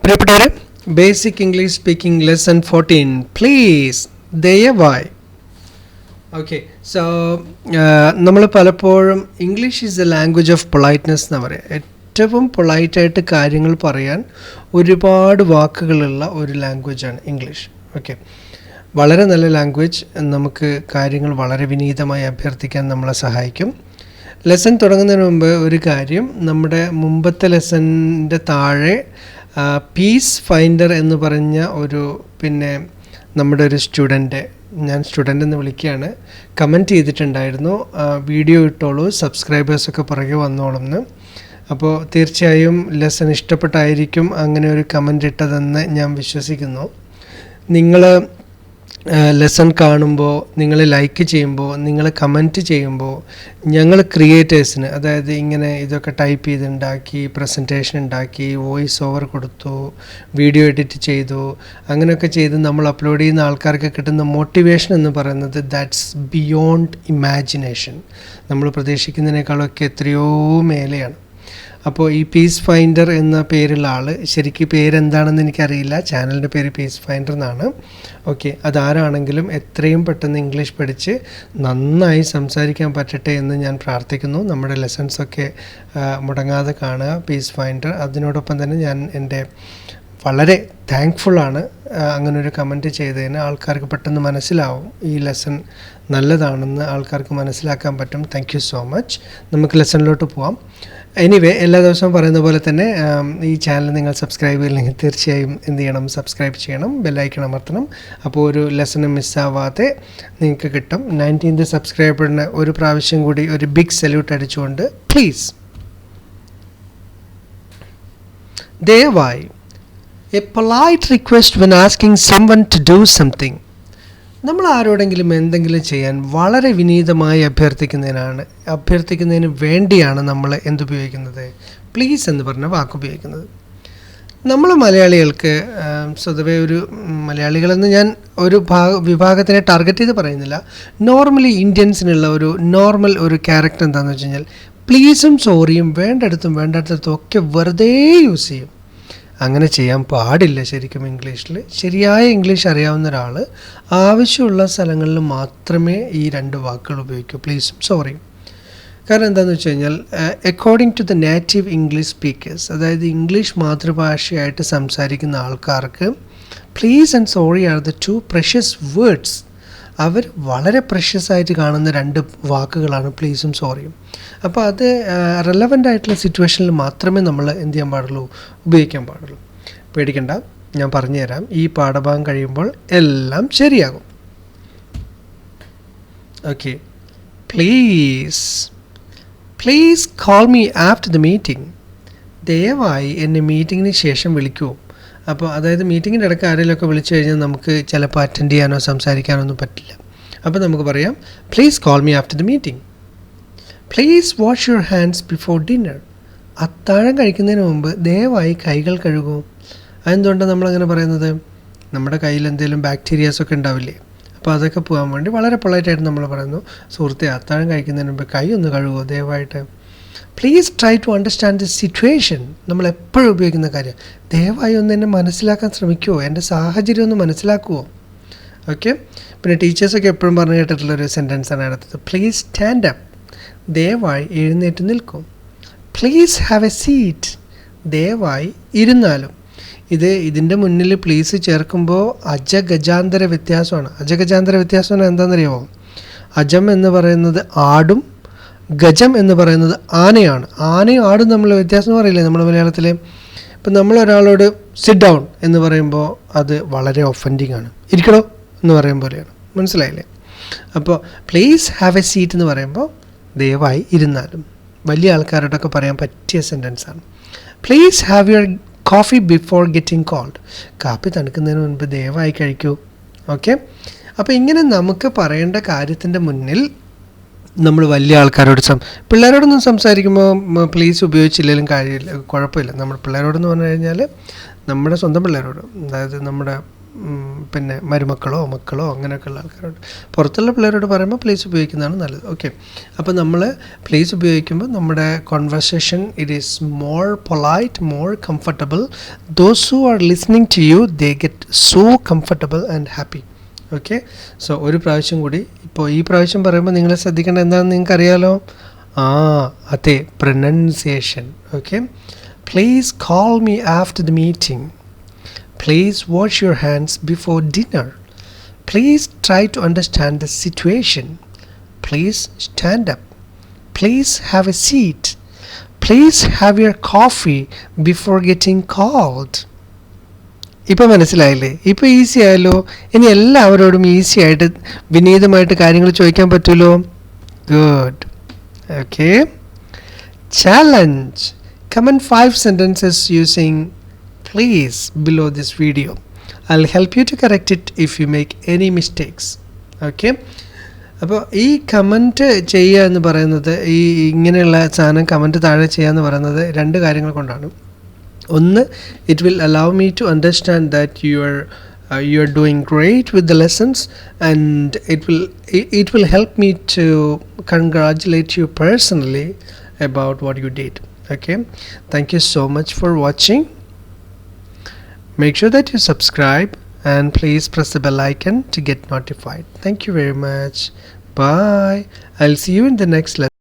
പ്രിയപ്പെട്ടവരെ, basic English speaking lesson 14 please ദയവായി. Okay, so നമ്മൾ പലപ്പോഴും English is A language of politeness എന്ന് പറയാം. ഏറ്റവും പൊളൈറ്റായിട്ട് കാര്യങ്ങൾ പറയാൻ ഒരുപാട് വാക്കുകളുള്ള ഒരു ലാംഗ്വേജാണ് ഇംഗ്ലീഷ്. ഓക്കെ, വളരെ നല്ല ലാംഗ്വേജ്. നമുക്ക് കാര്യങ്ങൾ വളരെ വിനീതമായി അഭ്യർത്ഥിക്കാൻ നമ്മളെ സഹായിക്കും. ലെസൺ തുടങ്ങുന്നതിന് മുമ്പ് ഒരു കാര്യം, നമ്മുടെ മുമ്പത്തെ ലെസണിൻ്റെ താഴെ പീസ് ഫൈൻഡർ എന്ന് പറഞ്ഞ നമ്മുടെ ഒരു സ്റ്റുഡൻറ്റ്, ഞാൻ സ്റ്റുഡൻ്റ് എന്ന് വിളിക്കുകയാണ്, കമൻറ്റ് ചെയ്തിട്ടുണ്ടായിരുന്നു, വീഡിയോ ഇട്ടോളൂ, സബ്സ്ക്രൈബേഴ്സൊക്കെ പുറകെ വന്നോളും എന്ന്. അപ്പോൾ തീർച്ചയായും ലെസൺ ഇഷ്ടപ്പെട്ടായിരിക്കും അങ്ങനെ ഒരു കമൻറ്റ് ഇട്ടതെന്ന് ഞാൻ വിശ്വസിക്കുന്നു. നിങ്ങൾ ലെസൺ കാണുമ്പോൾ, നിങ്ങൾ ലൈക്ക് ചെയ്യുമ്പോൾ, നിങ്ങൾ കമൻറ്റ് ചെയ്യുമ്പോൾ ഞങ്ങൾ ക്രിയേറ്റേഴ്സിന്, അതായത് ഇങ്ങനെ ഇതൊക്കെ ടൈപ്പ് ചെയ്തുണ്ടാക്കി, പ്രസൻറ്റേഷൻ ഉണ്ടാക്കി, വോയിസ് ഓവർ കൊടുത്തു, വീഡിയോ എഡിറ്റ് ചെയ്തു, അങ്ങനെയൊക്കെ ചെയ്ത് നമ്മൾ അപ്ലോഡ് ചെയ്യുന്ന ആൾക്കാർക്ക് കിട്ടുന്ന മോട്ടിവേഷൻ എന്ന് പറയുന്നത് ദാറ്റ്സ് ബിയോണ്ട് ഇമാജിനേഷൻ. നമ്മൾ പ്രതീക്ഷിക്കുന്നതിനേക്കാളൊക്കെ എത്രയോ മേലെയാണ്. അപ്പോൾ ഈ പീസ് ഫൈൻഡർ എന്ന പേരുള്ള ആൾ, ശരിക്കും പേരെന്താണെന്ന് എനിക്കറിയില്ല, ചാനലിൻ്റെ പേര് പീസ് ഫൈൻഡർ എന്നാണ്. ഓക്കെ, അതാരാണെങ്കിലും എത്രയും പെട്ടെന്ന് ഇംഗ്ലീഷ് പഠിച്ച് നന്നായി സംസാരിക്കാൻ പറ്റട്ടെ എന്ന് ഞാൻ പ്രാർത്ഥിക്കുന്നു. നമ്മുടെ ലെസൺസൊക്കെ മുടങ്ങാതെ കാണുക, പീസ് ഫൈൻഡർ. അതിനോടൊപ്പം തന്നെ ഞാൻ വളരെ താങ്ക്ഫുള്ളാണ് അങ്ങനൊരു കമൻറ്റ് ചെയ്തതിന്. ആൾക്കാർക്ക് പെട്ടെന്ന് മനസ്സിലാവും ഈ ലെസൺ നല്ലതാണെന്ന്, ആൾക്കാർക്ക് മനസ്സിലാക്കാൻ പറ്റും. Thank you so much. നമുക്ക് ലെസണിലോട്ട് പോവാം. എനിവേ, എല്ലാ ദിവസവും പറയുന്ന പോലെ തന്നെ ഈ ചാനൽ നിങ്ങൾ സബ്സ്ക്രൈബ് ചെയ്യില്ലെങ്കിൽ തീർച്ചയായും എന്ത് ചെയ്യണം, സബ്സ്ക്രൈബ് ചെയ്യണം, ബെല്ലൈക്കൺ അമർത്തണം. അപ്പോൾ ഒരു ലെസൺ മിസ്സാവാതെ നിങ്ങൾക്ക് കിട്ടും. 19th സബ്സ്ക്രൈബറിന് ഒരു പ്രാവശ്യം കൂടി ഒരു ബിഗ് സല്യൂട്ട് അടിച്ചുകൊണ്ട് പ്ലീസ് ദയവായി, a polite request when asking someone to do something. നമ്മൾ ആരോടെങ്കിലും എന്തെങ്കിലും ചെയ്യാൻ വളരെ വിനീതമായി അഭ്യർത്ഥിക്കുന്നതിന് വേണ്ടിയാണ് നമ്മൾ എന്തുപയോഗിക്കുന്നത്, പ്ലീസ് എന്ന് പറഞ്ഞ വാക്കുപയോഗിക്കുന്നത്. നമ്മൾ മലയാളികൾക്ക് സ്വതവേ, ഒരു മലയാളികളെന്ന് ഞാൻ ഒരു വിഭാഗത്തിനെ ടാർഗറ്റ് ചെയ്ത് പറയുന്നില്ല, നോർമലി ഇന്ത്യൻസിനുള്ള ഒരു നോർമൽ ഒരു ക്യാരക്ടർ എന്താണെന്ന് വെച്ച് കഴിഞ്ഞാൽ പ്ലീസും സോറിയും വേണ്ടടുത്തും ഒക്കെ വെറുതെ യൂസ് ചെയ്യും. അങ്ങനെ ചെയ്യാൻ പാടില്ല. ശരിക്കും ഇംഗ്ലീഷിൽ ശരിയായ ഇംഗ്ലീഷ് അറിയാവുന്ന ഒരാൾ ആവശ്യമുള്ള സ്ഥലങ്ങളിൽ മാത്രമേ ഈ രണ്ട് വാക്കുകൾ ഉപയോഗിക്കൂ, പ്ലീസും സോറിയും. കാരണം എന്താണെന്ന് വെച്ച് കഴിഞ്ഞാൽ according to the native English speakers, അതായത് ഇംഗ്ലീഷ് മാതൃഭാഷയായിട്ട് സംസാരിക്കുന്ന ആൾക്കാർക്ക് please and sorry are the two precious words. അവർ വളരെ പ്രഷ്യസ് ആയിട്ട് കാണുന്ന രണ്ട് വാക്കുകളാണ് പ്ലീസും സോറിയും. അപ്പോൾ അത് റെലവൻ്റ് ആയിട്ടുള്ള സിറ്റുവേഷനിൽ മാത്രമേ നമ്മൾ എന്ത് ചെയ്യാൻ പാടുള്ളൂ, ഉപയോഗിക്കാൻ പാടുള്ളൂ. പേടിക്കണ്ട, ഞാൻ പറഞ്ഞുതരാം. ഈ പാഠഭാഗം കഴിയുമ്പോൾ എല്ലാം ശരിയാകും. Okay, please call me after the meeting. ദയവായി എന്നെ മീറ്റിങ്ങിന് ശേഷം വിളിക്കൂ. അപ്പോൾ അതായത് മീറ്റിങ്ങിൻ്റെ ഇടയ്ക്ക് ആരെങ്കിലുമൊക്കെ വിളിച്ചു കഴിഞ്ഞാൽ നമുക്ക് ചിലപ്പോൾ അറ്റൻഡ് ചെയ്യാനോ സംസാരിക്കാനോ ഒന്നും പറ്റില്ല. അപ്പോൾ നമുക്ക് പറയാം, please call me after the meeting. Please wash your hands before dinner. അത്താഴം കഴിക്കുന്നതിന് മുമ്പ് ദയവായി കൈകൾ കഴുകൂ. അതെന്തുകൊണ്ടാണ് നമ്മളങ്ങനെ പറയുന്നത്? നമ്മുടെ കയ്യിൽ എന്തെങ്കിലും ബാക്ടീരിയാസൊക്കെ ഉണ്ടാവില്ലേ, അപ്പോൾ അതൊക്കെ പോകാൻ വേണ്ടി വളരെ പൊളൈറ്റായിട്ട് നമ്മൾ പറയുന്നു, സുഹൃത്തെ അത്താഴം കഴിക്കുന്നതിന് മുമ്പ് കൈ ഒന്ന് കഴുകുമോ ദയവായിട്ട്. Please try to understand the situation. നമ്മൾ എപ്പോഴും ഉപയോഗിക്കുന്ന കാര്യം, ദയവായി ഒന്ന് എന്നെ മനസ്സിലാക്കാൻ ശ്രമിക്കുമോ, എൻ്റെ സാഹചര്യം ഒന്ന് മനസ്സിലാക്കുമോ. ഓക്കെ, പിന്നെ ടീച്ചേഴ്സൊക്കെ എപ്പോഴും പറഞ്ഞു കേട്ടിട്ടുള്ളൊരു സെൻറ്റൻസാണ് അടുത്തത്, പ്ലീസ് സ്റ്റാൻഡ് അപ്പ്. ദയവായി എഴുന്നേറ്റ് നിൽക്കും. Please have A seat. ദയവായി ഇരുന്നാലും. ഇതിൻ്റെ മുന്നിൽ പ്ലീസ് ചേർക്കുമ്പോൾ അജഗജാന്തര വ്യത്യാസമാണ്. അജഗജാന്തര വ്യത്യാസം എന്താണെന്നറിയാമോ? അജം എന്ന് പറയുന്നത് ആടും, ഗജം എന്ന് പറയുന്നത് ആനയാണ്. ആനയും ആടും തമ്മിലുള്ള വ്യത്യാസം പറയില്ലേ നമ്മൾ മലയാളത്തിൽ? ഇപ്പം നമ്മളൊരാളോട് സിറ്റ് ഡൗൺ എന്ന് പറയുമ്പോൾ അത് വളരെ ഒഫൻഡിങ് ആണ്. ഇരിക്കണോ എന്ന് പറയും പോലെയാണ്, മനസ്സിലായില്ലേ? അപ്പോൾ പ്ലീസ് ഹാവ് എ സീറ്റ് എന്ന് പറയുമ്പോൾ ദയവായി ഇരുന്നാലും. വലിയ ആൾക്കാരോടൊക്കെ പറയാൻ പറ്റിയ സെൻറ്റൻസാണ്. Please have your coffee before getting cold. കാപ്പി തണുക്കുന്നതിന് മുൻപ് ദയവായി കഴിക്കൂ. ഓക്കെ, അപ്പോൾ ഇങ്ങനെ നമുക്ക് പറയേണ്ട കാര്യത്തിൻ്റെ മുന്നിൽ നമ്മൾ വലിയ ആൾക്കാരോട് പിള്ളേരോടൊന്നും സംസാരിക്കുമ്പോൾ പ്ലീസ് ഉപയോഗിച്ചില്ലെങ്കിലും കാര്യമില്ല, കുഴപ്പമില്ല. നമ്മൾ പിള്ളേരോടെന്ന് പറഞ്ഞു കഴിഞ്ഞാൽ നമ്മുടെ സ്വന്തം പിള്ളേരോട്, അതായത് നമ്മുടെ പിന്നെ മരുമക്കളോ മക്കളോ അങ്ങനെയൊക്കെയുള്ള ആൾക്കാരോട്. പുറത്തുള്ള പിള്ളേരോട് പറയുമ്പോൾ പ്ലീസ് ഉപയോഗിക്കുന്നതാണ് നല്ലത്. ഓക്കെ, അപ്പോൾ നമ്മൾ പ്ലീസ് ഉപയോഗിക്കുമ്പോൾ നമ്മുടെ conversation it is more polite, more comfortable. Those who are listening to you they get so comfortable and happy. Okay, so ഒരു പ്രാവശ്യം കൂടി. ഇപ്പോൾ ഈ പ്രാവശ്യം പറയുമ്പോൾ നിങ്ങൾ ശ്രദ്ധിക്കേണ്ട എന്താണെന്ന് നിങ്ങൾക്ക് അറിയാലോ. അതെ, pronunciation. Okay, please call me after the meeting. Please wash your hands before dinner. Please try to understand the situation. Please stand up. Please have a seat. Please have your coffee before getting called. ഇപ്പോൾ മനസ്സിലായില്ലേ? ഇപ്പോൾ easy ആയല്ലോ. ഇനി എല്ലാവരോടും easy ആയിട്ട് വിനീതമായിട്ട് കാര്യങ്ങൾ ചോദിക്കാൻ പറ്റുമല്ലോ. Good. Okay, challenge. Comment 5 sentences using please below this video. I'll help you to correct it if you make any mistakes. Okay, അപ്പോൾ ഈ കമൻറ്റ് ചെയ്യുക എന്ന് പറയുന്നത്, ഈ ഇങ്ങനെയുള്ള സാധനം കമൻറ്റ് താഴെ ചെയ്യുക എന്ന് പറയുന്നത് രണ്ട് കാര്യങ്ങൾ കൊണ്ടാണ്. ഒന്ന്, it will allow me to understand that you are doing great with the lessons, and it will help me to congratulate you personally about what you did. Okay, thank you so much for watching. Make sure that you subscribe and please press the bell icon to get notified. Thank you very much. Bye. I'll see you in the next lesson.